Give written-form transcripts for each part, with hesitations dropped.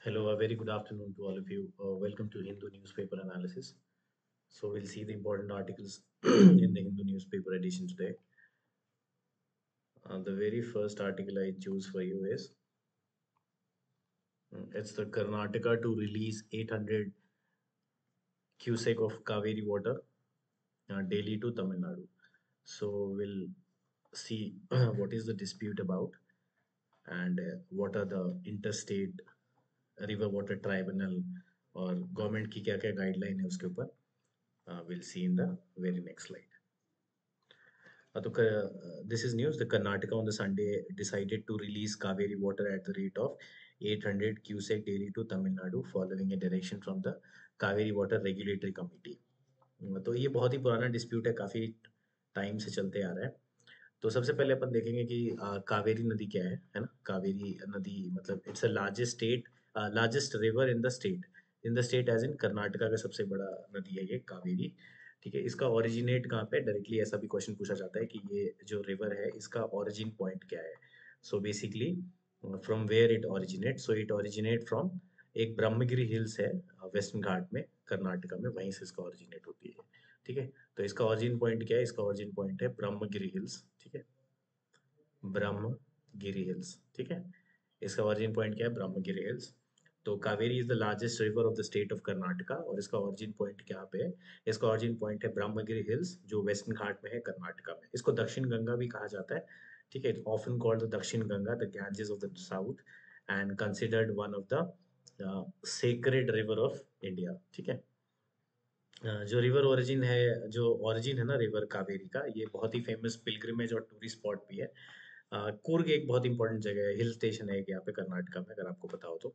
Hello, a very good afternoon to all of you. Welcome to Hindu newspaper analysis. So we'll see the important articles in the Hindu newspaper edition today. The very first article I choose for you is it's the Karnataka to release 800 cubic of Kaveri water daily to Tamil Nadu. So we'll see what is the dispute about and what are the interstate river water tribunal और government की क्या क्या guideline है उसके ऊपर we'll see in the very next slide. This is news. The Karnataka on the Sunday decided to release Kaveri water at the rate of 800 cubic daily to Tamil Nadu, following a direction from the Kaveri Water Regulatory Committee. तो ये बहुत ही पुराना dispute है, काफी time से चलते आ रहा है. तो सबसे पहले अपन देखेंगे कि कावेरी नदी क्या है ना. कावेरी नदी मतलब it's a largest river in the state. In the state as in Karnataka का सबसे बड़ा नदी है ये कावेरी. ठीक है, इसका ओरिजिनेट कहाँ पे, डायरेक्टली ऐसा भी क्वेश्चन पूछा जाता है कि ये जो रिवर है इसका ओरिजिन पॉइंट क्या है. So basically from where it originate, so it originate from एक ब्रह्मगिरी हिल्स है वेस्टर्न घाट में कर्नाटका में, वहीं से इसका ओरिजिनेट होती है. ठीक है, तो इसका ओरिजिन पॉइंट क्या है, इसका ओरिजिन पॉइंट है ब्रह्मगिरी हिल्स. ठीक है, ब्रह्मगिरी हिल्स. ठीक है, इसका ओरिजिन पॉइंट क्या है, ब्रह्मगिरी हिल्स. तो Kaveri is the largest river of the state of Karnataka और इसका ओरिजिन पॉइंट क्या पे है, इसका ओरिजिन पॉइंट है ब्रह्मगिरी हिल्स जो वेस्टर्न घाट में है कर्नाटका में. इसको दक्षिण गंगा भी कहा जाता है. ठीक है, ऑफन कॉल्ड द दक्षिण Ganga, the Ganges of the south, and considered one of the sacred river of India. ठीक है, जो रिवर ओरिजिन है, जो ओरिजिन है ना रिवर कावेरी का, ये बहुत ही फेमस पिलग्रिमेज और टूरिस्ट स्पॉट भी है. कूर्ग एक बहुत इंपॉर्टेंट जगह है, हिल स्टेशन है एक यहाँ पे कर्नाटका में, अगर आपको पता हो तो.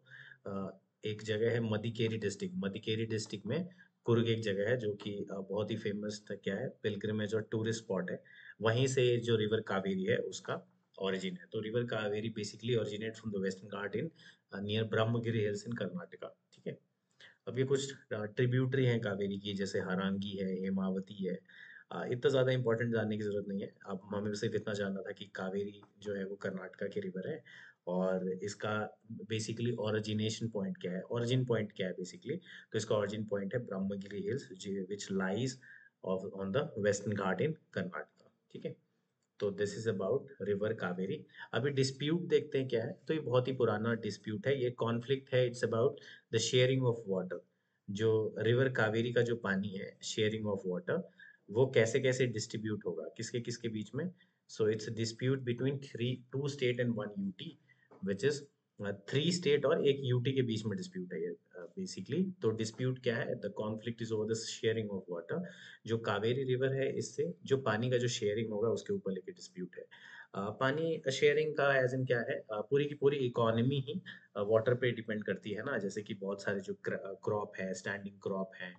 एक जगह है मदिकेरी डिस्ट्रिक्ट, मदिकेरी डिस्ट्रिक्ट में कुर्ग एक जगह है जो कि बहुत ही फेमस क्या है, पिलग्रिमेज और टूरिस्ट स्पॉट है. वहीं से जो रिवर कावेरी है उसका ओरिजिन है. तो river Kaveri basically originate from the western ghat in near Brahmagiri hills in Karnataka. ठीक है, अब ये कुछ ट्रिब्यूटरी हैं कावेरी की, जैसे हरांगी है, हेमावती है. इतना ज़्यादा इंपॉर्टेंट जानने की ज़रूरत नहीं है. अब हमें सिर्फ इतना जानना था कि कावेरी जो है वो कर्नाटका की रिवर है और इसका बेसिकली ओरिजिनेशन पॉइंट क्या है, ओरिजिन पॉइंट क्या है बेसिकली. तो इसका ओरिजिन पॉइंट है Brahmagiri hills which lies on the western ghat in Karnataka. ठीक है, तो this is about river Kaveri. अभी डिस्प्यूट देखते हैं क्या है. तो ये बहुत ही पुराना डिस्प्यूट है, ये कॉन्फ्लिक्ट है. It's about the sharing of water. जो रिवर कावेरी का जो पानी है, शेयरिंग ऑफ वाटर, वो कैसे कैसे डिस्ट्रीब्यूट होगा, किसके किसके बीच में. So it's dispute between three two state and one UT, which is three state और एक यूटी के बीच में डिस्प्यूट है ये बेसिकली. तो डिस्प्यूट क्या है, the conflict is over the sharing of water. जो कावेरी रिवर है इससे जो पानी का जो शेयरिंग होगा उसके ऊपर लेके डिस्प्यूट है. पानी शेयरिंग का एज इन क्या है, पूरी की पूरी इकोनॉमी ही वाटर पे डिपेंड करती है ना. जैसे कि बहुत सारे जो क्रॉप है, स्टैंडिंग क्रॉप है,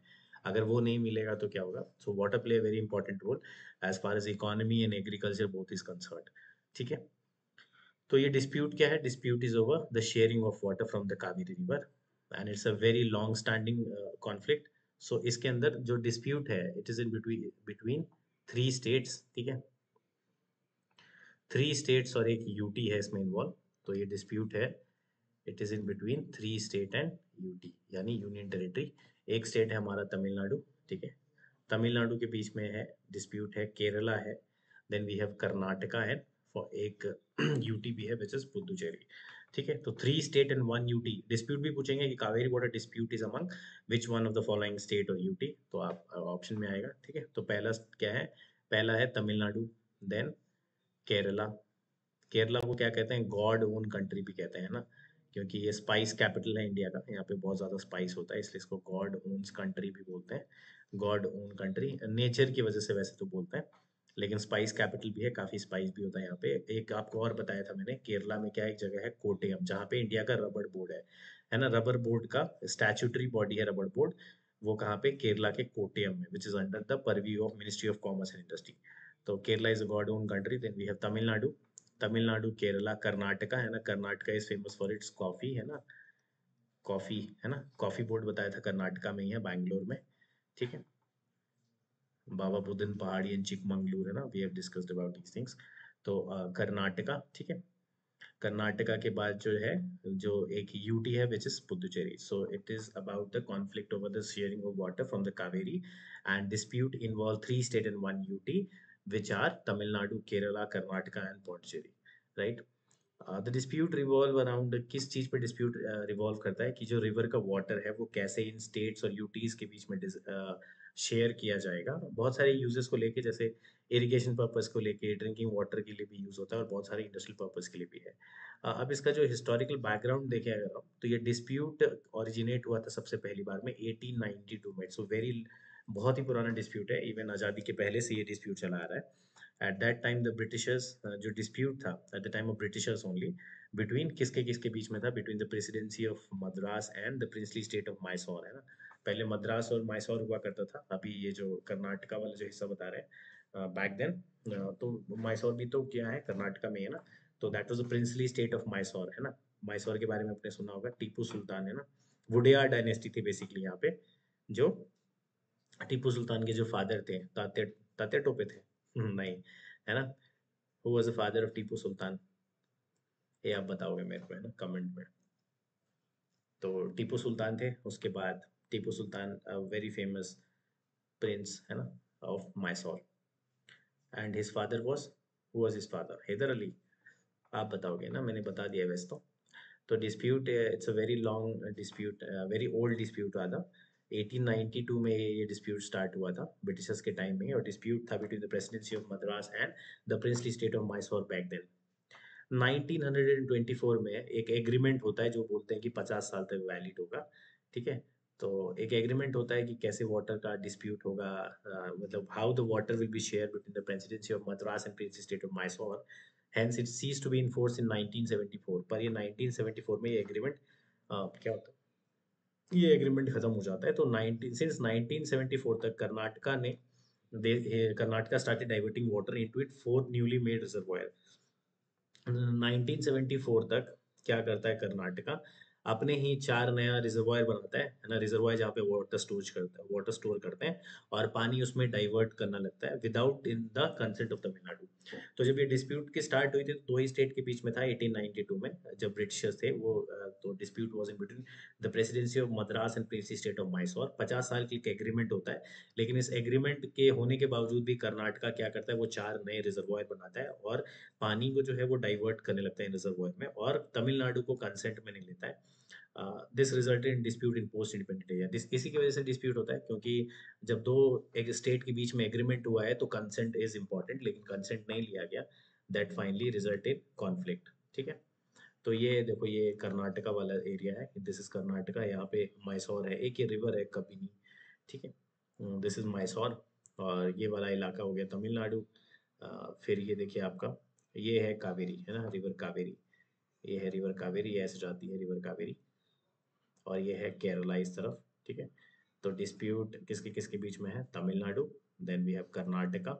अगर वो नहीं मिलेगा तो क्या होगा. So water play very important role as far as economy and agriculture both is concern. ठीक है, तो ये डिस्प्यूट क्या है, dispute is over the sharing of water from the Kaveri river and it's a very long standing conflict. So इसके अंदर जो dispute है, it is in between between three states. ठीक है, थ्री स्टेट्स और एक यूटी है इसमें इन्वॉल्व. तो ये डिस्प्यूट है, it is in between three state and UT यानी यूनियन टेरिटरी. एक स्टेट है हमारा तमिलनाडु. ठीक है, तमिलनाडु के बीच में है डिस्प्यूट है, केरला है, देन वी हैव कर्नाटका है, फॉर एक यूटी भी है विच इज पुदुचेरी. ठीक है, तो three state and one UT. Dispute भी पूछेंगे कि Kaveri water dispute is among which one of the following state और यूटी, तो आप ऑप्शन में आएगा. ठीक है, तो पहला क्या है, पहला है तमिलनाडु, देन केरला. केरला को क्या कहते हैं, गॉड ओन कंट्री भी कहते हैं ना, क्योंकि ये स्पाइस कैपिटल है इंडिया का, यहाँ पे बहुत ज़्यादा स्पाइस होता है इसलिए इसको गॉड ओन्स कंट्री भी बोलते हैं. गॉड ओन कंट्री नेचर की वजह से वैसे तो बोलते हैं, लेकिन स्पाइस कैपिटल भी है, काफ़ी स्पाइस भी होता है यहाँ पे. एक आपको और बताया था मैंने, केरला में क्या एक जगह है कोट्टयम, जहाँ पे इंडिया का रबर बोर्ड है ना. रबर बोर्ड का स्टैच्यूटरी बॉडी है रबर बोर्ड, वो कहाँ पे, केरला के कोट्टयम में, which is under the purview of ministry of commerce and industry. तो Kerala is a god own country. Then we have Tamil Nadu, Tamil Nadu, Kerala, Karnataka है ना. Karnataka is famous for its coffee है ना, कॉफी है ना. कॉफी बोर्ड बताया था कर्नाटका में ही है, बैंगलोर में. ठीक है, बाबा बुदन पहाड़ी एंड चिकमंगलूर है ना, we have discussed about these things. तो कर्नाटका. ठीक है, कर्नाटका के बाद जो है, जो एक यूटी है which is Puducherry. So it is about the conflict over the sharing of water from the Kaveri, and dispute involve three state and one UT which are Tamil Nadu, Kerala, Karnataka and Pondicherry. Right. The dispute revolve around, किस चीज पे dispute revolve करता है कि जो river का water है वो कैसे इन स्टेट्स और यूटीज के बीच में शेयर किया जाएगा. बहुत सारे यूजेस को लेके, जैसे इरिगेशन पर्पस को लेके, ड्रिंकिंग वाटर के लिए भी यूज होता है और बहुत सारे इंडस्ट्रियल पर्पस के लिए भी है. अब इसका जो हिस्टोरिकल बैकग्राउंड देखें अगर हम, तो ये डिस्प्यूट ओरिजिनेट हुआ था सबसे पहली बार में 1892 में. सो वेरी, बहुत ही पुराना डिस्प्यूट है. इवन आज़ादी के पहले से ये डिस्प्यूट चला आ रहा है. At that time the Britishers, जो डिस्प्यूट था at the time of Britishers only, between किसके किसके बीच में था, between the presidency of Madras and the princely state of Mysore, है ना. पहले मद्रास और मैसूर हुआ करता था. अभी ये जो कर्नाटका वाला जो हिस्सा बता रहे हैं, बैक देन, तो मैसूर भी तो क्या है, कर्नाटका में है ना. तो that was the princely state of Mysore, है ना. मैसूर के बारे में आपने सुना होगा, टीपू सुल्तान, है ना. वुडेयार डायनेस्टी थी बेसिकली यहाँ पे, जो टीपू सुल्तान के जो फादर थे, तात्या, तात्या टोपे थे. नहीं, है ना. Who was the father of Tipu Sultan, ये आप बताओगे मेरे को, है ना, कमेंट में. तो टीपू सुल्तान थे, उसके बाद Tipu Sultan, very famous prince, है ना, of Mysore. And his father was, who was his father, Hyder Ali. आप बताओगे ना, मैंने बता दिया वैसे तो. तो dispute, it's a very long dispute, very old dispute rather. 1892 में ये डिस्प्यूट स्टार्ट हुआ था ब्रिटिशर्स के टाइम में, और डिस्प्यूट था between the presidency of Madras and the princely state of Mysore back then. 1924 में एक एग्रीमेंट होता है जो बोलते हैं कि 50 साल तक वैलिड होगा. ठीक है. तो एक एग्रीमेंट होता है कि कैसे वाटर का डिस्प्यूट होगा, मतलब how the water will be share between the presidency of Madras and princely state of Mysore. Hence it cease to be in force in 1974. पर ये 1974 में ये एग्रीमेंट क्या होता है, ये एग्रीमेंट खत्म हो जाता है. तो 19 सिंस 1974 तक कर्नाटका ने, Karnataka started diverting water into it four newly made reservoir. 1974 तक क्या करता है कर्नाटका, अपने ही चार नया रिजर्वायर बनाता है ना. रिजर्वायर जहाँ पे वाटर स्टोरेज करता है, वाटर स्टोर करते हैं, और पानी उसमें डाइवर्ट करना लगता है without in the consent of Tamil Nadu. तो जब ये डिस्प्यूट की स्टार्ट हुई थी तो दो ही स्टेट के बीच में था 1892 में, जब ब्रिटिशर्स थे वो, तो dispute was in between the presidency of Madras and princely state of Mysore. 50 साल की एग्रीमेंट होता है. लेकिन इस एग्रीमेंट के होने के बावजूद भी कर्नाटका क्या करता है, वो चार नए रिजर्वायर बनाता है और पानी को जो है वो डाइवर्ट करने लगता है रिजर्वायर में, और तमिलनाडु को कंसेंट में नहीं लेता है. This resulted in dispute in post independent area. इसी की वजह से डिस्प्यूट होता है, क्योंकि जब दो एक स्टेट के बीच में एग्रीमेंट हुआ है तो कंसेंट इज इंपॉर्टेंट, लेकिन कंसेंट नहीं लिया गया. That finally result in conflict. ठीक है. तो ये देखो, ये कर्नाटका वाला एरिया है, दिस इज कर्नाटका. यहाँ पे मैसूर है, एक ये रिवर है कबिनी. ठीक है. This is Mysore. और ये वाला इलाका हो गया तमिलनाडु. फिर ये देखिए आपका, ये है कावेरी, है ना, रिवर कावेरी. ये है रिवर कावेरी, ये ऐसे जाती है रिवर कावेरी. और ये है केरला इस तरफ. ठीक है. तो डिस्प्यूट किसके किसके बीच में है, Tamil Nadu, then we have Karnataka,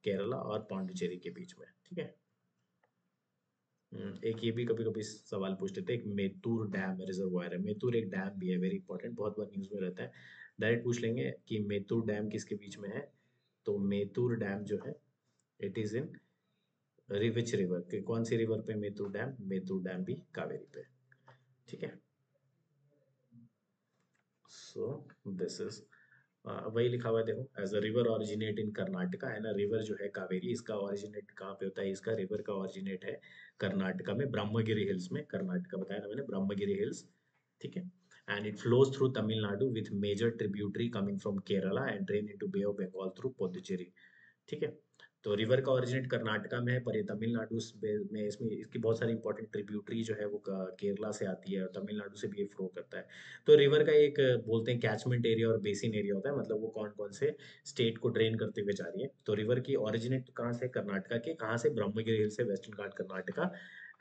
Kerala और पांडिचेरी के बीच में. ठीक है. एक ये भी कभी कभी सवाल पूछ लेते हैं, एक मेतूर डैम रिजर्वायर है. मेतूर एक डैम भी है, वेरी इंपॉर्टेंट, बहुत बार न्यूज में रहता है. डायरेक्ट पूछ लेंगे कि मेतूर डैम किसके बीच में है. तो मेतूर डैम जो है, इट इज इन रिविच रिवर के, कौन सी रिवर पे, मेतूर डैम भी कावेरी पे. ठीक है. सो दिस इज, वही लिखा हुआ है देखो, as a river originate in Karnataka, है ना. रिवर जो है कावेरी, इसका ओरिजिनेट कहाँ पे होता है, इसका रिवर का ओरिजिनेट है कर्नाटका में, ब्रह्मगिरी हिल्स में. कर्नाटका बताया ना मैंने, ब्रह्मगिरी हिल्स. ठीक है. And it flows through Tamil Nadu with major tributary coming from Kerala and drain into bay of Bengal through Puducherry. ठीक है. तो रिवर का ओरिजिनेट कर्नाटका में है, पर ये तमिलनाडु में, इसमें इसकी बहुत सारी इंपॉर्टेंट ट्रिब्यूटरी जो है वो केरला से आती है, और तमिलनाडु से भी ये फ्लो करता है. तो रिवर का एक बोलते हैं कैचमेंट एरिया और बेसिन एरिया होता है, मतलब वो कौन कौन से स्टेट को ड्रेन करते हुए जा रही है. तो रिवर की ओरिजिनेट कहाँ से, कर्नाटका के, कहाँ से, ब्रह्मगिरी हिल से, western Ghat Karnataka.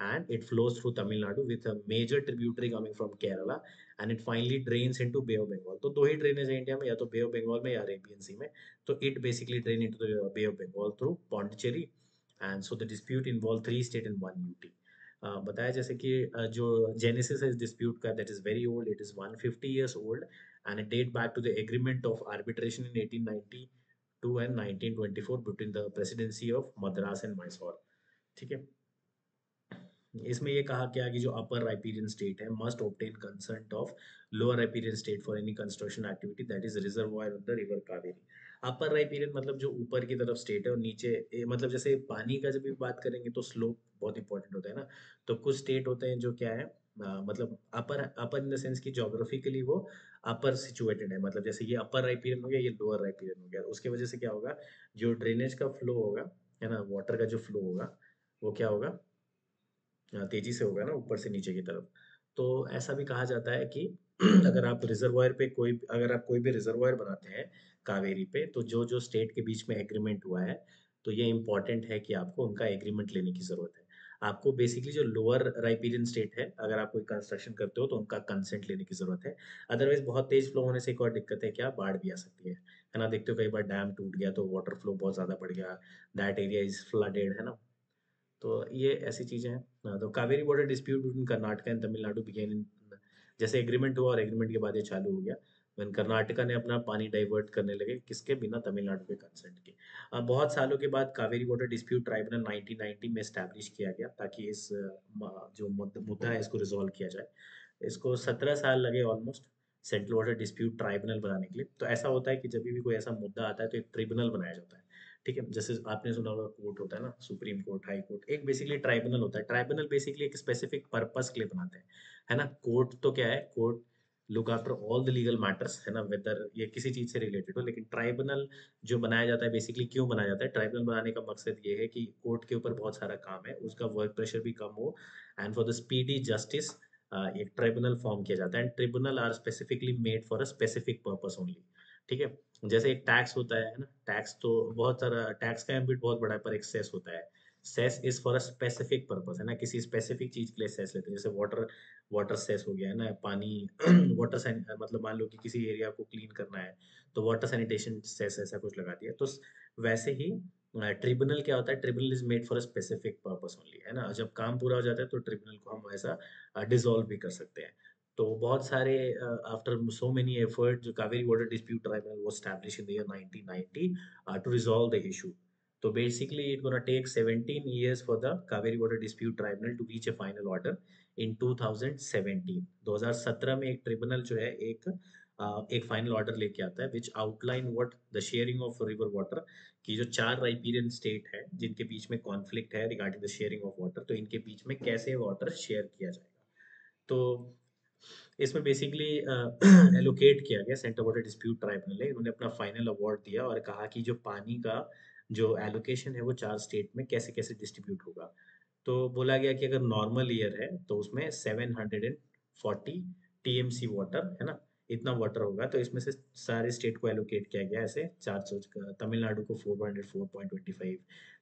And it flows through Tamil Nadu with a major tributary coming from Kerala, and it finally drains into bay of Bengal. तो दो ही ड्रेनेज है इंडिया में, या तो बे ऑफ बंगाल में या अरेबियन सी में. So it basically drain into the Bay of Bengal through Pondicherry, and so the dispute involved three state and one UT. बताया जैसे कि जो genesis है इस dispute का, that is very old. It is 150 years old, and it date back to the agreement of arbitration in 1892 and 1924 between the presidency of Madras and Mysore. ठीक है. इसमें ये कहा क्या कि जो अपर राइपेरियन स्टेट है must obtain consent of lower riparian state for any construction activity that is reservoir of the river Kaveri. Upper riparian मतलब जो ऊपर की तरफ स्टेट है और नीचे मतलब जैसे पानी का जब भी बात करेंगे तो स्लोप बहुत इंपॉर्टेंट होता है ना। तो कुछ स्टेट होते हैं जो क्या है मतलब अपर अपर इन द सेंस की जोग्राफिकली वो अपर सिचुएटेड है, मतलब जैसे ये अपर राइपेरियन हो गया, ये लोअर राइपेरियन हो गया, उसके वजह से क्या होगा, जो ड्रेनेज का फ्लो होगा, है ना, वाटर का जो फ्लो होगा वो क्या होगा, तेजी से होगा ना ऊपर से नीचे की तरफ। तो ऐसा भी कहा जाता है कि अगर आप रिजर्वायर पे कोई अगर आप कोई भी रिजर्वायर बनाते हैं कावेरी पे, तो जो जो स्टेट के बीच में एग्रीमेंट हुआ है, तो ये इम्पोर्टेंट है कि आपको उनका एग्रीमेंट लेने की जरूरत है। आपको बेसिकली जो लोअर राइपेरियन स्टेट है, अगर आप कोई कंस्ट्रक्शन करते हो तो उनका कंसेंट लेने की जरूरत है। अदरवाइज बहुत तेज फ्लो होने से एक और दिक्कत है, क्या बाढ़ भी आ सकती है ना। देखते हो कई बार डैम टूट गया तो वाटर फ्लो बहुत ज्यादा बढ़ गया, दैट एरिया इज फ्लडेड, है ना। तो ये ऐसी चीजें हैं। तो Kaveri border dispute between Karnataka and Tamil Nadu began in, जैसे एग्रीमेंट हुआ और एग्रीमेंट के बाद ये चालू हो गया व्हेन कर्नाटका ने अपना पानी डाइवर्ट करने लगे, किसके बिना, तमिलनाडु के कंसेंट के। बहुत सालों के बाद कावेरी बॉर्डर डिस्प्यूट ट्राइब्यूनल 1990 में स्टैब्लिश किया गया ताकि इस जो मुद्दा है इसको रिजॉल्व किया जाए। इसको 17 साल लगे almost central water dispute tribunal बनाने के लिए। तो ऐसा होता है कि जब भी कोई ऐसा मुद्दा आता है तो एक ट्रिब्यूनल बनाया जाता है। ठीक है, जैसे आपने सुना होगा कोर्ट होता है ना, सुप्रीम कोर्ट, हाई कोर्ट, एक बेसिकली ट्राइब्यूनल होता है। ट्राइब्यूनल बेसिकली एक स्पेसिफिक पर्पस के लिए बनाते हैं, है ना। कोर्ट तो क्या है, court look after all the legal matters, है ना, वेदर ये किसी चीज से रिलेटेड हो। लेकिन ट्राइब्यूनल जो बनाया जाता है, बेसिकली क्यों बनाया जाता है, ट्राइब्यूनल बनाने का मकसद ये है कि कोर्ट के ऊपर बहुत सारा काम है, उसका वर्क प्रेशर भी कम हो, and for the speedy justice एक ट्रिब्यूनल फॉर्म किया जाता है। And tribunal are specifically made for a specific purpose only. ठीक है, जैसे एक टैक्स होता है ना, टैक्स तो बहुत सारा, टैक्स का एम्बिट बहुत बड़ा है, पर एक सेस होता है। Cess is for a specific purpose, है ना, किसी स्पेसिफिक चीज के लिए सेस लेते हैं। जैसे वाटर, वाटर सेस हो गया, है ना, पानी वाटर मतलब मान लो कि किसी एरिया को क्लीन करना है तो वाटर सैनिटेशन सेस ऐसा कुछ लगा दिया। तो वैसे ही ट्रिब्यूनल क्या होता है, tribunal is made for a specific purpose only, है ना। जब काम पूरा हो जाता है तो ट्रिब्यूनल को हम ऐसा डिसॉल्व भी कर सकते हैं। तो बहुत सारे आफ्टर सो मेनी एफर्ट जो Kaveri water dispute tribunal was established in the year 1990 to resolve the issue. So basically it gonna take 17 years for the Kaveri Water Dispute Tribunal to reach a final order in 2017। 2017 में एक tribunal जो है एक final order लेके आता है which outline what the sharing of river water, कि जो 4 राइपेरियन स्टेट है जिनके बीच में कॉन्फ्लिक्ट है regarding the sharing of water, तो इनके बीच में कैसे वाटर शेयर किया जाएगा। तो इसमें बेसिकली एलोकेट किया गया, सेंटर वाटर डिस्प्यूट ट्राइब्यूनल है, इन्होंने अपना फाइनल अवार्ड दिया और कहा कि जो पानी का जो एलोकेशन है वो 4 स्टेट में कैसे कैसे डिस्ट्रीब्यूट होगा। तो बोला गया कि अगर नॉर्मल ईयर है तो उसमें 740 टीएमसी वाटर, है ना, इतना वाटर होगा। तो इसमें से सारे स्टेट को एलोकेट किया गया ऐसे 400, तमिलनाडु को 404.25,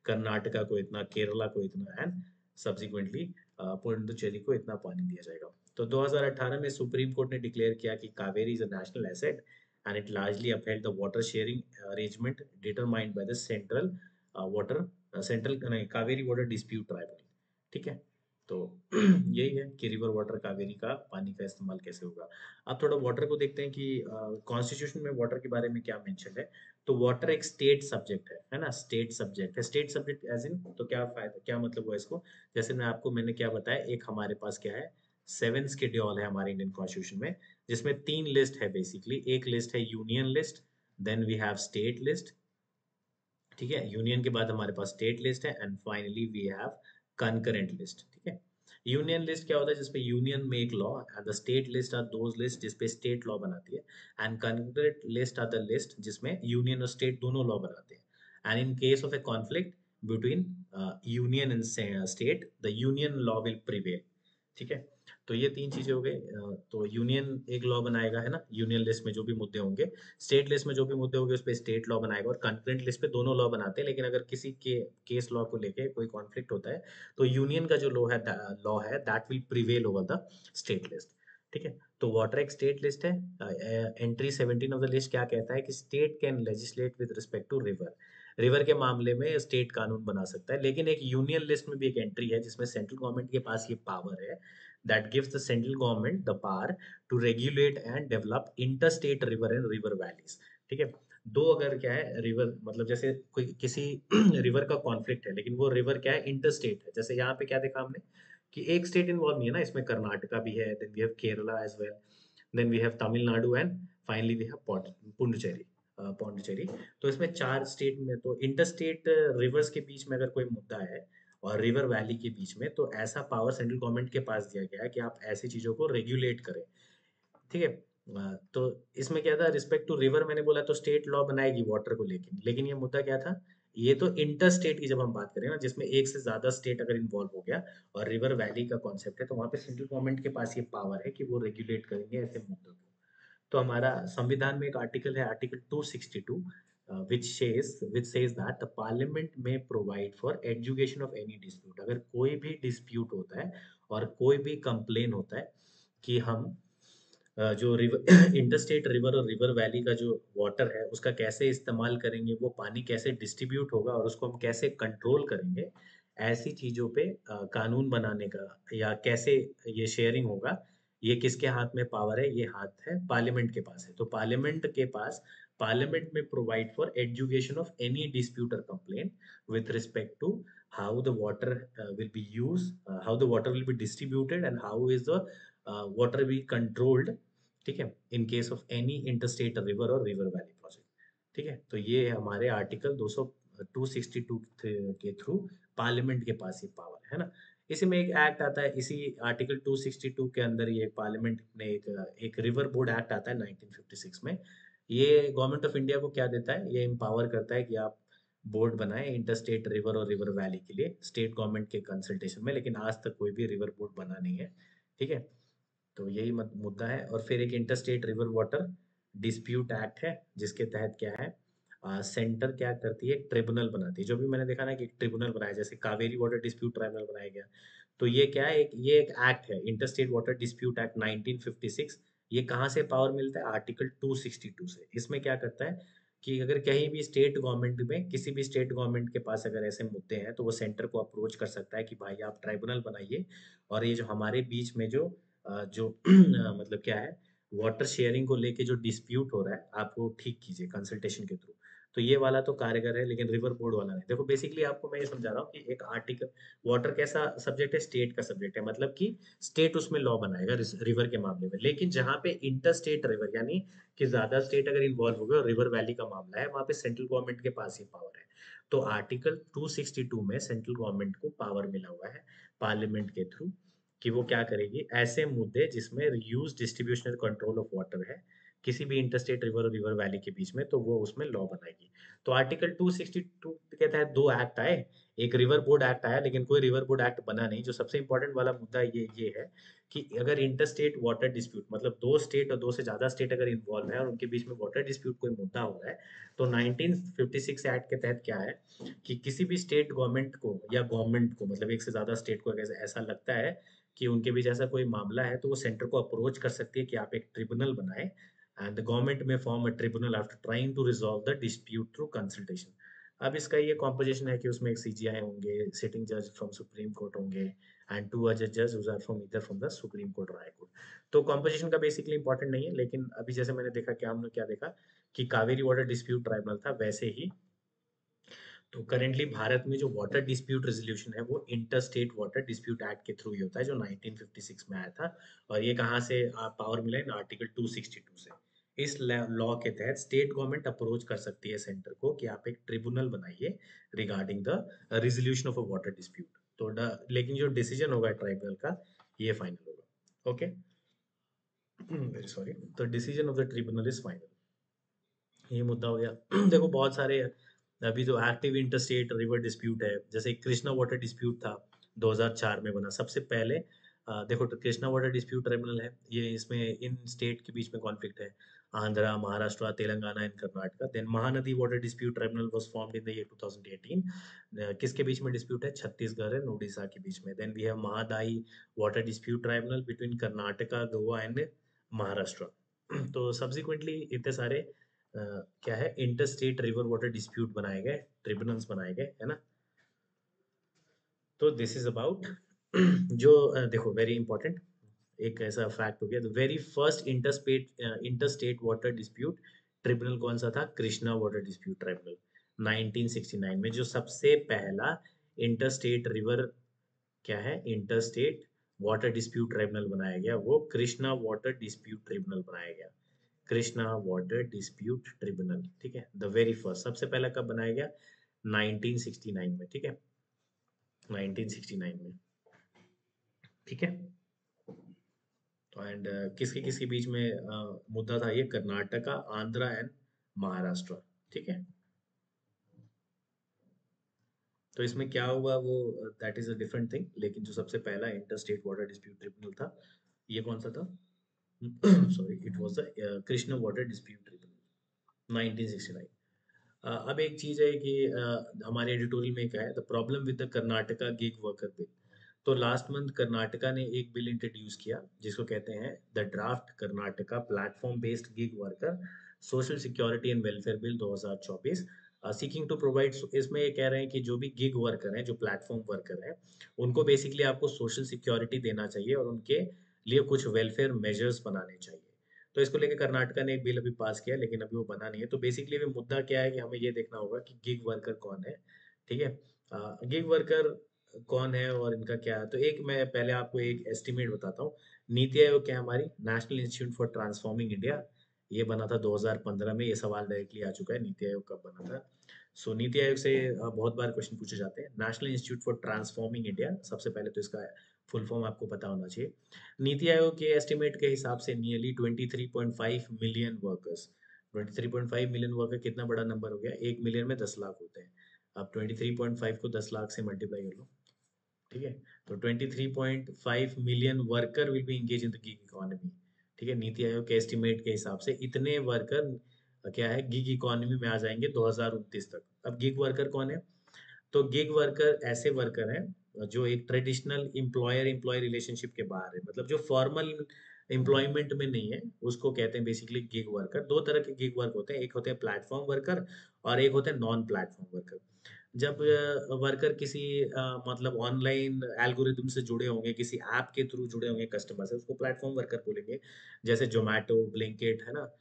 कर्नाटका को इतना, केरला को इतना, एंड सब्सिक्वेंटली पुडुचेरी को इतना पानी दिया जाएगा। तो 2018 में सुप्रीम कोर्ट ने डिक्लेयर किया कि Kaveri is a national asset and it largely upheld the water sharing arrangement determined by the central water central नहीं, कावेरी वाटर डिस्प्यूट ट्राइब्यूनल। ठीक है, तो यही है कि रिवर वाटर कावेरी का पानी का इस्तेमाल कैसे होगा। अब थोड़ा वाटर को देखते हैं कि कॉन्स्टिट्यूशन में वाटर के बारे में क्या मेंशन है। तो वाटर एक स्टेट सब्जेक्ट है ना, स्टेट सब्जेक्ट है। स्टेट सब्जेक्ट एज इन, तो क्या फायदा, क्या मतलब हुआ इसको, जैसे मैंने क्या बताया, एक हमारे पास क्या है, 7 शेड्यूल है हमारे इंडियन कॉन्स्टिट्यूशन में, जिसमें 3 लिस्ट है बेसिकली। एक लिस्ट है union list, then we have state list. ठीक है, यूनियन के बाद हमारे पास स्टेट लिस्ट है, and finally we have concurrent list. ठीक है, यूनियन लिस्ट क्या होता है, जिसपे union make law, and the state list are those list जिसपे स्टेट लॉ बनाती है, and concurrent list are the list जिसमें यूनियन और स्टेट दोनों लॉ बनाते हैं। And in case of a conflict between union and state, the union law will prevail. ठीक है, तो ये 3 चीजें हो गई। तो यूनियन एक लॉ बनाएगा, है ना, यूनियन लिस्ट में जो भी मुद्दे होंगे, स्टेट लिस्ट में जो भी मुद्दे होंगे उस पर स्टेट लॉ बनाएगा, और कंकरेंट लिस्ट पे दोनों लॉ बनाते हैं। लेकिन अगर किसी के केस लॉ को लेके कोई कॉन्फ्लिक्ट होता है तो यूनियन का जो लॉ है that will prevail over the state list. ठीक है, तो वाटर एक स्टेट लिस्ट है। एंट्री 17 ऑफ द लिस्ट क्या कहता है कि state can legislate with respect to river, river के मामले में स्टेट कानून बना सकता है। लेकिन एक यूनियन लिस्ट में भी एक एंट्री है जिसमें सेंट्रल गवर्नमेंट के पास ये पावर है, that gives the central government the power to regulate and develop interstate river and river valleys. ठीक है, दो अगर क्या है रिवर, मतलब जैसे कोई किसी रिवर का कॉन्फ्लिक्ट है, लेकिन वो रिवर क्या है, इंटरस्टेट है। जैसे यहाँ पे क्या देखा हमने कि एक स्टेट इन्वॉल्व नहीं है ना इसमें, कर्नाटका भी है, then we have Kerala as well, then we have Tamil Nadu and finally we have Puducherry, Pondicherry. तो इसमें 4 स्टेट में तो इंटरस्टेट रिवर्स के बीच में अगर कोई मुद्दा है और रिवर वैली के बीच में, तो ऐसा पावर सेंट्रल गवर्नमेंट के पास दिया गया है कि आप ऐसी चीजों को रेगुलेट करें। ठीक है। तो इसमें क्या था, रिस्पेक्ट टू रिवर मैंने बोला तो स्टेट लॉ बनाएगी वाटर को लेके, लेकिन ये मुद्दा क्या था, ये तो इंटर स्टेट की जब हम बात करें ना, जिसमें एक से ज्यादा स्टेट अगर इन्वॉल्व हो गया और रिवर वैली का कॉन्सेप्ट है, तो वहां पे सेंट्रल गवर्नमेंट के पास ये पावर है कि वो रेगुलेट करेंगे ऐसे मुद्दों को। तो हमारा संविधान में एक आर्टिकल है, article 262, which says that the parliament may provide for education of any dispute। अगर कोई भी डिस्प्यूट होता है और कोई भी कंप्लेन होता है कि हम जो रिवर इंटरस्टेट रिवर और रिवर वैली का जो वाटर है उसका कैसे इस्तेमाल करेंगे, वो पानी कैसे डिस्ट्रीब्यूट होगा और उसको हम कैसे कंट्रोल करेंगे, ऐसी चीजों पे कानून बनाने का या कैसे ये शेयरिंग होगा, ये किसके हाथ में पावर है, ये हाथ है पार्लियामेंट के पास है। तो पार्लियामेंट के पास, पार्लियामेंट में provide for education of any dispute और complaint with respect to how the water will be used, how the water will be distributed and how is the water be controlled। ठीक है, इन case of any interstate river और river valley project. ठीक है, तो ये हमारे article 262 के through parliament के पास ये पावर है ना। इसी में एक एक्ट आता है, इसी आर्टिकल 262 के अंदर ये पार्लियामेंट ने एक रिवर बोर्ड एक्ट आता है 1956 में। ये गवर्नमेंट ऑफ इंडिया को क्या देता है, ये एम्पावर करता है कि आप बोर्ड बनाए इंटरस्टेट रिवर और रिवर वैली के लिए स्टेट गवर्नमेंट के कंसल्टेशन में, लेकिन आज तक कोई भी रिवर बोर्ड बना नहीं है। ठीक है, तो यही मुद्दा है। और फिर एक interstate river water dispute act है, जिसके तहत क्या है, सेंटर क्या करती है, ट्रिब्यूनल बनाती है। जो भी मैंने देखा ना कि ट्रिब्यूनल बनाया, जैसे कावेरी वाटर डिस्प्यूट ट्राइब्यूनल बनाया गया, तो ये क्या है, ये एक एक्ट है, इंटरस्टेट वाटर डिस्प्यूट एक्ट 1956। ये कहाँ से पावर मिलता है, आर्टिकल 262 से। इसमें क्या करता है कि अगर कहीं भी स्टेट गवर्नमेंट में, किसी भी स्टेट गवर्नमेंट के पास अगर ऐसे मुद्दे हैं, तो वो सेंटर को अप्रोच कर सकता है कि भाई आप ट्राइब्यूनल बनाइए और ये जो हमारे बीच में जो मतलब क्या है, वाटर शेयरिंग को लेके जो डिस्प्यूट हो रहा है, आप वो ठीक कीजिए कंसल्टेशन के थ्रू। तो ये वाला तो कारगर है, लेकिन रिवर बोर्ड वाला नहीं। देखो बेसिकली आपको मैं ये समझा रहा हूँ कि एक आर्टिकल, वाटर कैसा सब्जेक्ट है, स्टेट का सब्जेक्ट है, मतलब कि स्टेट उसमें लॉ बनाएगा रिवर के मामले में। लेकिन जहाँ पे इंटर स्टेट रिवर, यानी कि ज्यादा स्टेट अगर इन्वॉल्व हो गए और रिवर वैली का मामला है, वहाँ पे सेंट्रल गवर्नमेंट के पास ही पावर है। तो आर्टिकल 262 में सेंट्रल गवर्नमेंट को पावर मिला हुआ है पार्लियामेंट के थ्रू, कि वो क्या करेगी, ऐसे मुद्दे जिसमें use distribution control of water है किसी भी इंटरस्टेट रिवर और रिवर वैली के बीच में, तो वो उसमें लॉ बनाएगी। तो आर्टिकल 262 के तहत 2 एक्ट आए, एक रिवर बोर्ड एक्ट आया, लेकिन कोई रिवर बोर्ड एक्ट बना नहीं। जो सबसे इंपॉर्टेंट वाला मुद्दा ये है कि अगर इंटरस्टेट वाटर डिस्प्यूट, मतलब 2 स्टेट और 2 से ज्यादा स्टेट अगर इन्वॉल्व है और उनके बीच में वाटर डिस्प्यूट कोई मुद्दा हो रहा है, तो 1956 एक्ट के तहत क्या है कि किसी भी स्टेट गवर्नमेंट को या गवर्नमेंट को, मतलब एक से ज्यादा स्टेट को अगर ऐसा लगता है कि उनके बीच ऐसा कोई मामला है, तो वो सेंटर को अप्रोच कर सकती है कि आप एक ट्रिब्यूनल बनाए, and the government may form a tribunal after trying to resolve the dispute through consultation. अब इसका ये कॉम्पोजिशन है कि उसमें एक सीजीआई होंगे, सिटिंग जज फ्रॉम सुप्रीम कोर्ट होंगे, एंड 2 अदर जज who are from either from the supreme court और हाई कोर्ट। तो कॉम्पोजिशन का बेसिकली इंपॉर्टेंट नहीं है, लेकिन अभी जैसे मैंने देखा, क्या हमने क्या देखा कि कावेरी वाटर डिस्प्यूट ट्राइब्यूनल था, वैसे ही तो करेंटली भारत में जो वाटर डिस्प्यूट रेजोल्यूशन है, वो inter state water dispute act के थ्रू ही होता है, जो 1956 में आया था। और ये कहाँ से पावर मिला है, आर्टिकल 262 से। इस लॉ के तहत स्टेट गवर्नमेंट अप्रोच कर सकती है सेंटर को कि आप एक ट्रिब्यूनल बनाइए regarding the resolution of a water dispute. तो लेकिन जो डिसीजन होगा ट्राइब्यूनल का, ये फाइनल होगा। Okay, very sorry. तो decision of the tribunal is final. ये मुद्दा हो गया। देखो बहुत सारे अभी जो एक्टिव इंटरस्टेट रिवर डिस्प्यूट है, जैसे कृष्णा वाटर डिस्प्यूट था, 2004 में बना सबसे पहले। देखो तो कृष्णा वाटर डिस्प्यूट ट्रिब्यूनल है ये, इसमें इन स्टेट के बीच में कॉन्फ्लिक्ट है, Andhra, Maharashtra, Telangana and Karnataka. Then Mahanadi water dispute tribunal was formed in the year 2018। किसके बीच में डिस्प्यूट है, छत्तीसगढ़ एंड उड़ीसा के बीच में। Then we have Mahadayi water dispute tribunal between Karnataka, Goa and Maharashtra. तो सब्सिक्वेंटली इतने सारे क्या है, inter state river water dispute बनाए गए, ट्रिब्यूनल्स बनाए गए, है ना। तो दिस इज अबाउट जो देखो वेरी इंपॉर्टेंट एक ऐसा फैक्ट हो गया, the very first inter state water dispute tribunal कौन सा था, कृष्णा वाटर डिस्प्यूट ट्रिब्यूनल 1969 में। जो सबसे पहला इंटर स्टेट रिवर क्या है, inter state water dispute tribunal बनाया गया, वो कृष्णा वाटर डिस्प्यूट ट्रिब्यूनल बनाया गया, कृष्णा वाटर डिस्प्यूट ट्रिब्यूनल, ठीक है। द वेरी फर्स्ट, सबसे पहला कब बनाया गया? 1969 में, ठीक है, 1969 में, ठीक है। एंड किसके किसके बीच में मुद्दा था ये? कर्नाटका, आंध्रा एंड महाराष्ट्र, ठीक है। तो इसमें क्या हुआ वो, that is a different thing, लेकिन जो सबसे पहला inter state water dispute tribunal था, ये कौन सा था? Sorry, it was the Krishna water dispute tribunal, 1969। अब एक चीज है कि हमारे एडिटोरियल में क्या है, the problem with the Karnataka gig worker bill. तो लास्ट मंथ कर्नाटका ने एक बिल इंट्रोड्यूस किया जिसको कहते हैं the draft Karnataka platform based gig worker social security and welfare bill 2024, seeking to provide. इसमें ये कह रहे हैं कि जो भी गिग वर्कर हैं, जो प्लेटफॉर्म वर्कर हैं, उनको बेसिकली आपको सोशल सिक्योरिटी देना चाहिए और उनके लिए कुछ वेलफेयर मेजर्स बनाने चाहिए। तो इसको लेकर कर्नाटका ने एक बिल अभी पास किया, लेकिन अभी वो बना नहीं है। तो बेसिकली अभी मुद्दा क्या है कि हमें ये देखना होगा कि गिग वर्कर कौन है, ठीक है। गिग वर्कर कौन है और इनका क्या है? तो एक मैं पहले आपको एक एस्टिमेट बताता हूँ। नीति आयोग क्या है? हमारी national institute for transforming India, ये बना था 2015 में। ये सवाल डायरेक्टली आ चुका है, नीति आयोग कब बना था। सो नीति आयोग से बहुत बार क्वेश्चन पूछे जाते हैं। National institute for transforming India, सबसे पहले तो इसका फुल फॉर्म आपको पता होना चाहिए। नीति आयोग के एस्टिमेट के हिसाब से nearly 23.5 million workers, 23.5 million worker कितना बड़ा नंबर हो गया? 1 मिलियन में 10 लाख होते हैं। अब 23.5 को 10 लाख से मल्टीप्लाई कर लो, ठीक है। तो 23.5 million worker will be engage in the gig economy, ठीक है। नीति आयोग के एस्टिमेट के हिसाब से इतने वर्कर क्या है, गिग इकोनॉमी में आ जाएंगे 2029 तक। अब गिग वर्कर कौन है? तो गिग वर्कर ऐसे वर्कर हैं जो एक ट्रेडिशनल एम्प्लॉयर एम्प्लॉय रिलेशनशिप के बाहर है, मतलब जो फॉर्मल एम्प्लॉयमेंट में नहीं है, उसको कहते हैं बेसिकली गिग वर्कर। दो तरह के गिग वर्क होते हैं, एक होते हैं प्लेटफॉर्म वर्कर और एक होते हैं नॉन प्लेटफॉर्म वर्कर। जब वर्कर किसी मतलब ऑनलाइन एल्गोरिदम से जुड़े होंगे, किसी ऐप के थ्रू जुड़े होंगे कस्टमर से, उसको प्लेटफॉर्म वर्कर बोलेंगे। जैसे जोमेटो, ब्लिंकिट, है ना,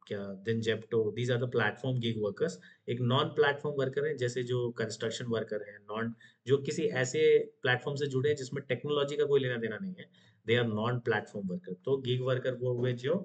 क्या then Zepto, these are the platform gig workers. एक नॉन प्लेटफॉर्म वर्कर है, जैसे जो कंस्ट्रक्शन वर्कर है, नॉन, जो किसी ऐसे प्लेटफॉर्म से जुड़े हैं जिसमें टेक्नोलॉजी का कोई लेना देना नहीं है, they are non platform worker. तो गिग वर्कर वो हुए जो,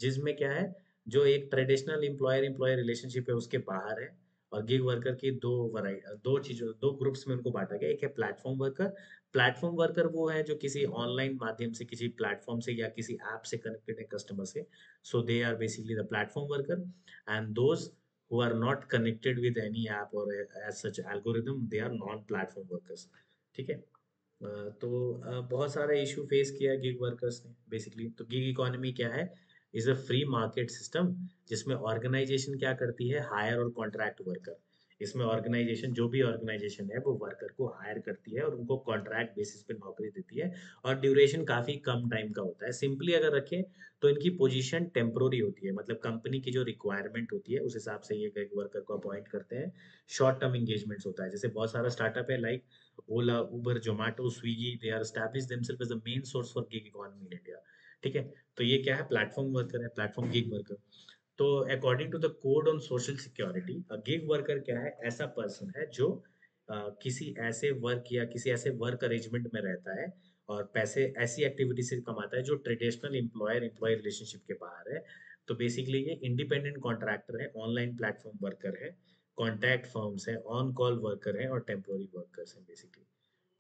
जिसमें क्या है, जो एक ट्रेडिशनल एम्प्लॉयर एम्प्लॉयर रिलेशनशिप है उसके बाहर है। और गिग वर्कर की दो चीजों, दो ग्रुप्स में उनको बांटा गया। एक है प्लेटफॉर्म वर्कर। प्लेटफॉर्म वर्कर वो है जो किसी ऑनलाइन माध्यम से, किसी प्लेटफॉर्म से या किसी ऐप से कनेक्टेड है कस्टमर से, so they are basically the platform worker. And those who are not connected with any app or as such algorithm, they are non platform workers, ठीक है। तो बहुत सारा इशू फेस किया गिग वर्कर्स ने basically. तो gig economy क्या है? Is a free market system जिसमें ऑर्गेनाइजेशन क्या करती है? हायर और कॉन्ट्रैक्ट वर्कर। इसमें ऑर्गेनाइजेशन, जो भी ऑर्गेनाइजेशन है, वो वर्कर को हायर करती है और उनको कॉन्ट्रैक्ट बेसिस पे नौकरी देती है। और ड्यूरेशन काफी कम टाइम का होता है। सिंपली अगर रखें तो इनकी पोजीशन टेम्पोररी होती है, मतलब कंपनी की जो रिक्वायरमेंट होती है उस हिसाब से ये गिग वर्कर को अपॉइंट करते हैं। शॉर्ट टर्म एंगेजमेंट्स होता है। जैसे बहुत सारा स्टार्टअप है like Ola, Uber, Zomato, Swiggy, they are establish themselves as the main source for gig economy in India, ठीक है। तो ये क्या है? प्लेटफॉर्म वर्कर है, प्लेटफॉर्म गिग वर्कर। तो according to the code on social security, gig worker क्या है? ऐसा पर्सन है जो किसी ऐसे वर्क या किसी ऐसे वर्क अरेंजमेंट में रहता है और पैसे ऐसी एक्टिविटी से कमाता है जो ट्रेडिशनल एम्प्लॉयर एम्प्लॉय रिलेशनशिप के बाहर है। तो बेसिकली ये इंडिपेंडेंट कॉन्ट्रैक्टर है, ऑनलाइन प्लेटफॉर्म वर्कर है, कॉन्टैक्ट फर्म्स है, ऑन कॉल वर्कर है और टेम्पोररी वर्कर्स हैं बेसिकली,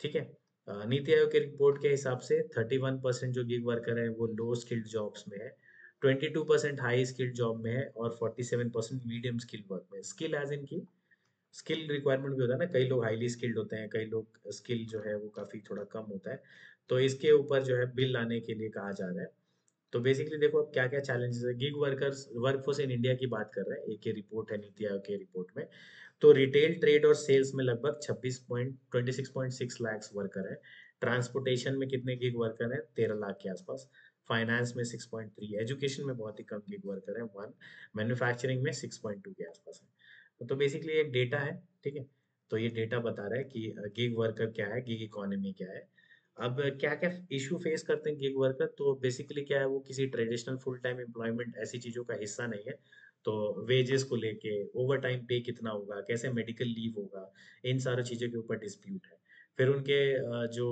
ठीक है। नीति आयोग के रिपोर्ट के हिसाब से 31% जो गिग वर्कर है वो लो स्किल्ड जॉब्स में है, 22% हाई स्किल्ड जॉब में है और 47% मीडियम स्किल्ड वर्क में। स्किल एज इन की स्किल रिक्वायरमेंट भी होता है ना, कई लोग हाईली स्किल्ड होते हैं, कई लोग स्किल जो है वो काफी थोड़ा कम होता है। तो इसके ऊपर जो है बिल लाने के लिए कहा जा रहा है। तो बेसिकली देखो अब क्या क्या चैलेंजेस है। Gig workers workforce in India की बात कर रहे हैं, एक ये रिपोर्ट है नीति आयोग के रिपोर्ट में। तो रिटेल ट्रेड और सेल्स में लगभग 26.6 लाख वर्कर है। ट्रांसपोर्टेशन में कितने गिग वर्कर हैं? 13 लाख के आसपास। फाइनेंस में 6.3, एजुकेशन में बहुत ही कम गिग वर्कर है 1, मैन्युफैक्चरिंग में 6.2 के आसपास है। तो बेसिकली एक डेटा है, ठीक है। तो ये डेटा बता रहा है कि गिग वर्कर क्या है, गिग इकोनॉमी क्या है। अब क्या क्या इशू फेस करते हैं गिग वर्कर? तो बेसिकली क्या है, वो किसी ट्रेडिशनल फुल टाइम एम्प्लॉयमेंट ऐसी चीजों का हिस्सा नहीं है। तो वेजेस को लेके, ओवर टाइम पे कितना होगा, कैसे मेडिकल लीव होगा, इन सारी चीज़ों के ऊपर डिस्प्यूट है। फिर उनके जो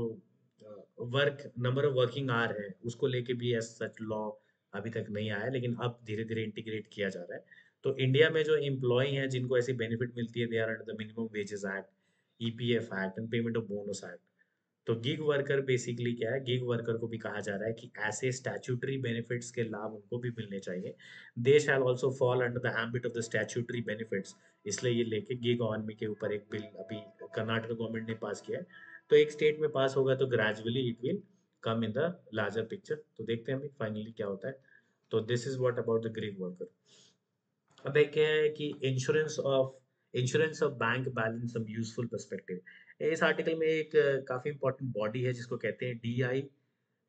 work number of working hour है उसको लेके भी एज सच लॉ अभी तक नहीं आया, लेकिन अब धीरे धीरे इंटीग्रेट किया जा रहा है। तो इंडिया में जो एम्प्लॉय हैं जिनको ऐसी बेनिफिट मिलती है, they are under the minimum wages act, EPF act and payment of bonus act. तो गिग वर्कर बेसिकली क्या है, गिग वर्कर को भी कहा जा रहा है कि ऐसे स्टैट्यूटरी बेनिफिट्स के लाभ उनको भी मिलने चाहिए। They shall also fall under the ambit of the statutory benefits. इसलिए ये लेके गिग इकोनॉमी के ऊपर एक बिल अभी कर्नाटक गवर्नमेंट ने पास किया है। तो एक स्टेट में पास होगा तो gradually it will come in the larger picture. तो देखते हैं अभी फाइनली क्या होता है। तो this is what about the gig worker. अब एक क्या है कि insurance of bank balance some useful perspective. इस आर्टिकल में एक काफी इंपॉर्टेंट बॉडी है जिसको कहते हैं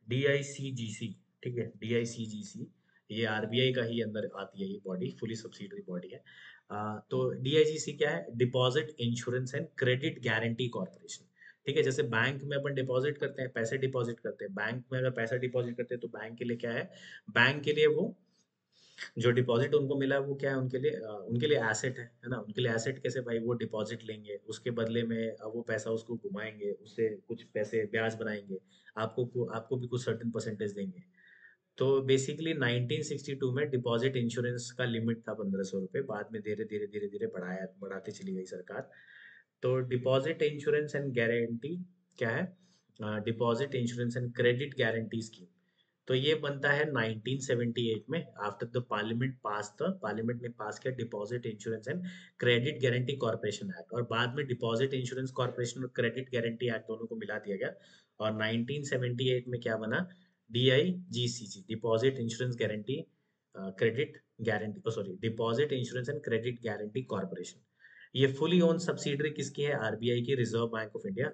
DICGC। ठीक है, DICGC ये आरबीआई का ही अंदर आती है, ये बॉडी फुली सब्सिडरी बॉडी है। तो DICGC क्या है, deposit insurance and credit guarantee corporation. ठीक है, जैसे बैंक में अपन डिपॉजिट करते हैं, पैसे डिपॉजिट करते हैं, बैंक में अगर पैसा डिपॉजिट करते हैं तो बैंक के लिए क्या है, बैंक के लिए वो जो डिपॉजिट उनको मिला वो क्या है, उनके लिए एसेट है ना। उनके लिए एसेट कैसे भाई, वो डिपॉजिट लेंगे, उसके बदले में वो पैसा उसको घुमाएंगे, उससे कुछ पैसे ब्याज बनाएंगे, आपको भी कुछ सर्टेन परसेंटेज देंगे। तो बेसिकली 1962 में डिपॉजिट इंश्योरेंस का लिमिट था 1500 रुपये, बाद में धीरे धीरे धीरे धीरे बढ़ाते चली गई सरकार। तो डिपॉजिट इंश्योरेंस एंड गारंटी क्या है, deposit insurance and credit guarantee scheme. तो ये बनता है 1978 में, आफ्टर द पार्लियामेंट ने पास किया deposit insurance and credit guarantee corporation act, और बाद में डिपॉजिट इंश्योरेंस कॉर्पोरेशन और क्रेडिट गारंटी एक्ट दोनों को मिला दिया गया। और 1978 में क्या बना, DIGCG, deposit insurance guarantee credit guarantee sorry deposit insurance and credit guarantee corporation. ये फुली ओन सब्सिडरी किसकी है, आरबीआई की, रिजर्व बैंक ऑफ इंडिया।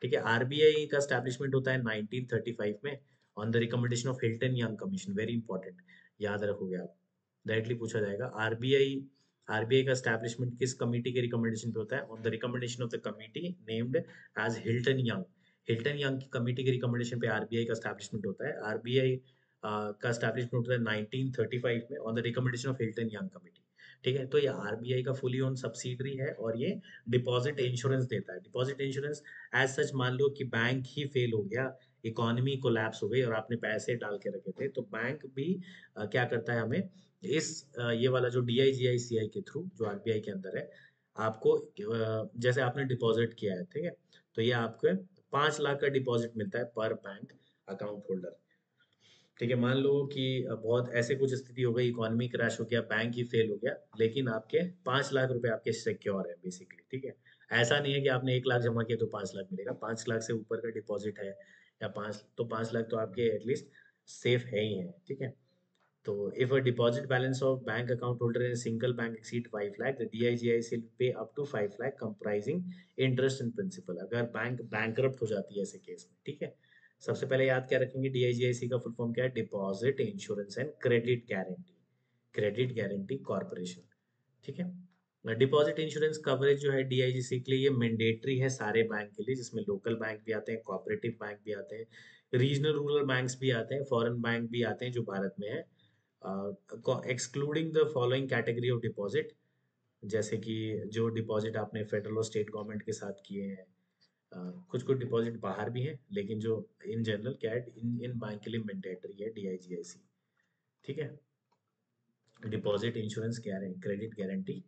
ठीक है, आरबीआई का स्टैब्लिशमेंट होता है 1935 में on the recommendation of Hilton young commission. Very important, याद रखोगे आप, डायरेक्टली पूछा जाएगा। आरबीआई का स्टैब्लिशमेंट किस कमिटी के रिकमेंडेशन पे होता है, on the recommendation of the committee named as Hilton Young. Hilton Young की कमिटी के रिकमेंडेशन पे आरबीआई का स्टैब्लिशमेंट होता है। आरबीआई का स्टैब्लिशमेंट होता है 1935 में on the recommendation of Hilton Young committee. ठीक है, तो ये आरबीआई का फुली ओन सब्सिडरी है और ये डिपॉजिट इंश्योरेंस देता है। डिपॉजिट इंश्योरेंस एज सच, मान लो कि बैंक ही फेल हो गया, इकोनॉमी कोलैप्स हो गई और आपने पैसे डाल के रखे थे, तो बैंक भी क्या करता है, हमें ये वाला जो DIGICI के थ्रू जो आरबीआई के अंदर है, आपको जैसे आपने डिपॉजिट किया है, ठीक है, तो ये आपको 5 लाख का डिपॉजिट मिलता है पर बैंक अकाउंट होल्डर। ठीक है, मान लो कि बहुत ऐसे कुछ स्थिति हो गई, इकोनॉमी क्रैश हो गया, बैंक ही फेल हो गया, लेकिन आपके 5 लाख रुपए आपके सिक्योर है बेसिकली। ठीक है, ऐसा नहीं है कि आपने 1 लाख जमा किया तो 5 लाख मिलेगा, 5 लाख से ऊपर का डिपॉजिट है या 5 लाख तो आपके एटलीस्ट सेफ है ही है। ठीक है, तो if a deposit balance of bank account holder in a single bank exceed 5 lakh, the DIGIC will pay up to 5 lakh comprising interest and principal। अगर बैंक बैंकरप्ट हो जाती है ऐसे केस में, ठीक है, सबसे पहले याद क्या रखेंगे, DIGIC का फुल फॉर्म क्या है, deposit insurance and credit guarantee corporation. ठीक है, डिपॉजिट इंश्योरेंस कवरेज जो है DIGC के लिए ये मैंडेटरी है सारे बैंक के लिए, जिसमें लोकल बैंक भी आते हैं, कोऑपरेटिव बैंक भी आते हैं, रीजनल रूरल बैंक्स भी आते हैं, फॉरेन बैंक भी आते हैं जो भारत में है, excluding the following category of deposit. जैसे कि जो डिपॉजिट आपने फेडरल और स्टेट गवर्नमेंट के साथ किए हैं, कुछ कुछ डिपॉजिट बाहर भी हैं, लेकिन जो इन जनरल क्या है, इन बैंक के लिए मैंडेटरी है DIGIC। ठीक है, डिपॉजिट इंश्योरेंस क्रेडिट गारंटी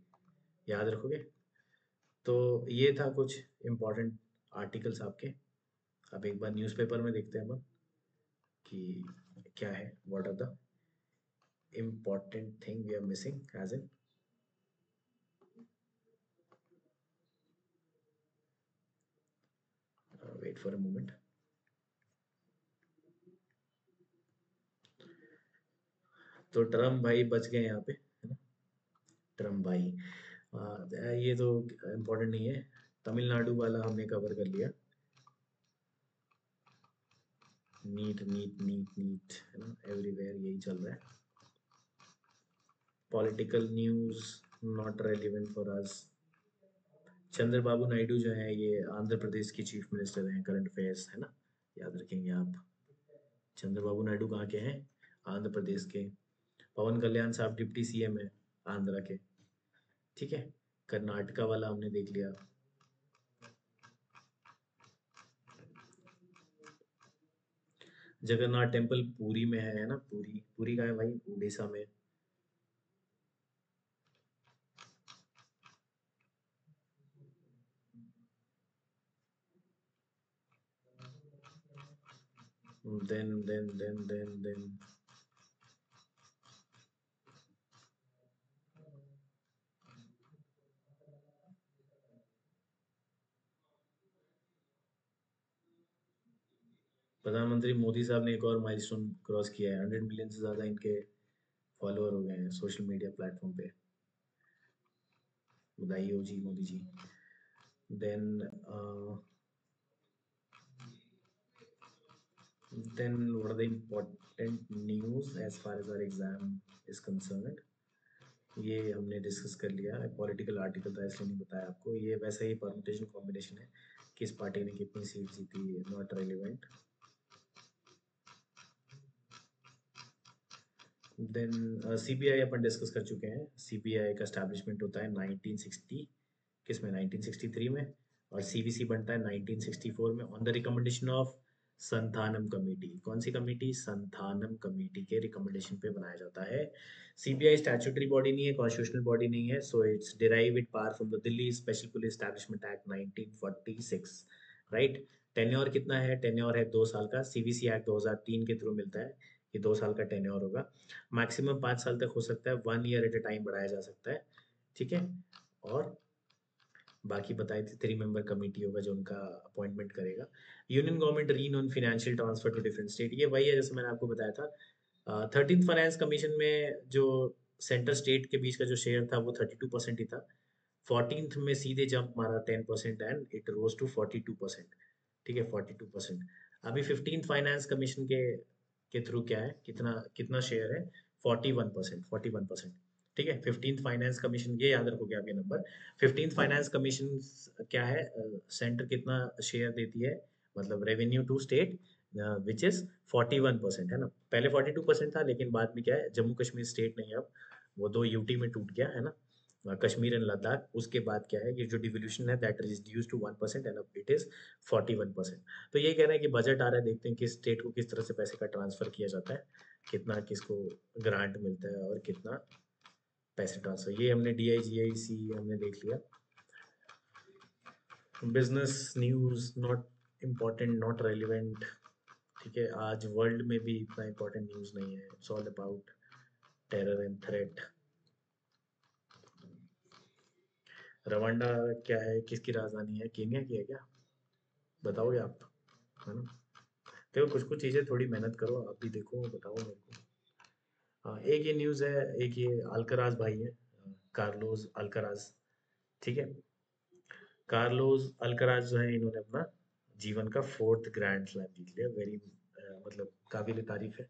याद रखोगे। तो ये था कुछ इम्पोर्टेंट आर्टिकल्स आपके। अब एक बार न्यूज़पेपर में देखते हैं अपन कि क्या है, what are the important thing we are missing as in. Wait for a moment. तो ट्रम्प भाई बच गए यहाँ पे, है ना, ट्रम्प भाई। ये तो इम्पोर्टेंट नहीं है, तमिलनाडु वाला हमने कवर कर लिया। नीट नीट नीट नीट, है ना, एवरीवेयर यही चल रहा है। Political news not relevant for us. Chandrababu Naidu जो है ये आंध्र प्रदेश के चीफ मिनिस्टर हैं, करंट अफेयर्स, है ना, याद रखेंगे आप। चंद्रबाबू नायडू कहाँ के हैं, आंध्र प्रदेश के। पवन कल्याण साहब डिप्टी सीएम है आंध्रा के। ठीक है, कर्नाटका वाला हमने देख लिया। जगन्नाथ टेम्पल पुरी में है ना? पुरी, पुरी का है भाई, उड़ीसा में। देन प्रधानमंत्री मोदी साहब ने एक और माइलस्टोन क्रॉस किया है, 100 मिलियन से ज़्यादा इनके फॉलोअर हो गए हैं सोशल मीडिया प्लेटफॉर्म पे। बधाई हो ji Modi ji. Then then what are the important news as far as our exam is concerned? ये हमने डिस्कस कर लिया है। पॉलिटिकल आर्टिकल था इसलिए नहीं बताया आपको। ये वैसा ही परमुटेशन कॉम्बिनेशन है, किस पार्टी ने कितनी सीट जीती, नॉट रेलिवेंट। देन सीबीआई अपन डिस्कस कर चुके हैं। सीबीआई का एस्टैब्लिशमेंट होता है 1960, किस में, 1963 में, और सीवीसी बनता है 1964 में on the recommendation of Santhanam committee. कौन सी कमेटी? संथानम कमेटी के रिकमेंडेशन पे बनाया जाता है। सीबीआई स्टैट्यूटरी बॉडी नहीं है, कॉन्स्टिट्यूशनल बॉडी नहीं है, so it's derive it power from the Delhi special police establishment act 1946, right. Tenure कितना है? टेन्योर है 2 साल का। सीवीसी एक्ट 2003 के थ्रू मिलता है, ये 2 साल का टेन्योर होगा। मैक्सिमम 5 साल तक हो सकता है, 1 ईयर एट अ टाइम बढ़ाया जा सकता है, ठीक है। और बाकी बताए थे 3 मेंबर कमेटी होगा जो उनका अपॉइंटमेंट करेगा। Union government rein on financial transfer to different state, ये वही है जैसे मैंने आपको बताया था। 13th फाइनेंस कमीशन में जो सेंटर स्टेट के बीच का जो शेयर था वो 32% ही था। 14th में सीधे जंप मारा 10% एंड इट रोज टू 42%, ठीक है, 42%। अभी 15th फाइनेंस कमीशन के थ्रू क्या है, कितना कितना शेयर है? 41%, 41%, ठीक है। 15th फाइनेंस कमीशन, ये याद रखोगे आप ये नंबर। 15th फाइनेंस कमीशन क्या है? सेंटर कितना शेयर देती है, मतलब revenue to state, which is 41%, है ना। पहले 42% था, लेकिन बाद में क्या है, जम्मू कश्मीर स्टेट नहीं है अब, वो दो यूटी में टूट गया है ना, कश्मीर एंड लद्दाख। उसके बाद क्या है, ये जो डिवोल्यूशन है that is reduce to 1% and अब इट इज 41%। तो ये कह रहे हैं कि बजट आ रहा है, देखते हैं किस स्टेट को किस तरह से पैसे का ट्रांसफर किया जाता है, कितना किसको ग्रांट मिलता है और कितना पैसे ट्रांसफर। ये हमने डी आई जी आई सी हमने देख लिया। Business news not important, not relevant, ठीक है। आज वर्ल्ड में भी इतना इम्पोर्टेंट न्यूज़ नहीं है, it's all about terror and threat. Rwanda क्या है, किसकी राजधानी है? केन्या की है क्या? बताओगे आप, है ना। देखो कुछ कुछ चीज़ें थोड़ी मेहनत करो, आप भी देखो, बताओ मेरे को। हाँ, एक ये न्यूज़ है, एक ये अल्कराज भाई है, कार्लोस अल्कराज, ठीक है। कार्लोस अल्कराज जो है, इन्होंने अपना जीवन का 4th ग्रैंड स्लैम जीत लिया। वेरी मतलब काबिल तारीफ है।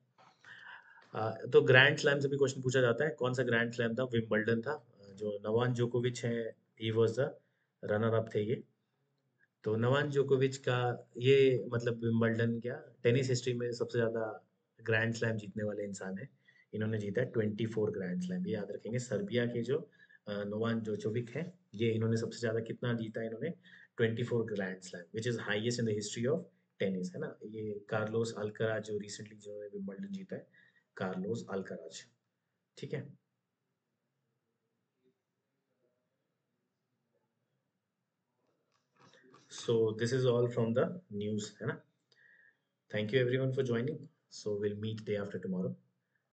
तो ग्रैंड स्लैम से भी क्वेश्चन पूछा जाता है, कौन सा ग्रैंड स्लैम था? विंबलडन था। जो नवान जोकोविच है, he was the runner up थे ये। तो नवान जोकोविच का ये, मतलब विंबलडन क्या, टेनिस हिस्ट्री में सबसे ज़्यादा ग्रैंड स्लैम जीतने वाले इंसान है। इन्होंने जीता है 24 ग्रैंड स्लैम, ये याद रखेंगे। सर्बिया के जो नोवाक जोकोविक है, ये इन्होंने सबसे ज़्यादा कितना जीता है इन्होंने? 24 grand slam, which is highest in the history of tennis, है ना। ये कार्लोस अल्कराज जो रिसेंटली जो है विंबलडन जीता है, कार्लोस अल्कराज, ठीक है। So this is all from the news, है ना। Thank you everyone for joining, so will meet day after tomorrow.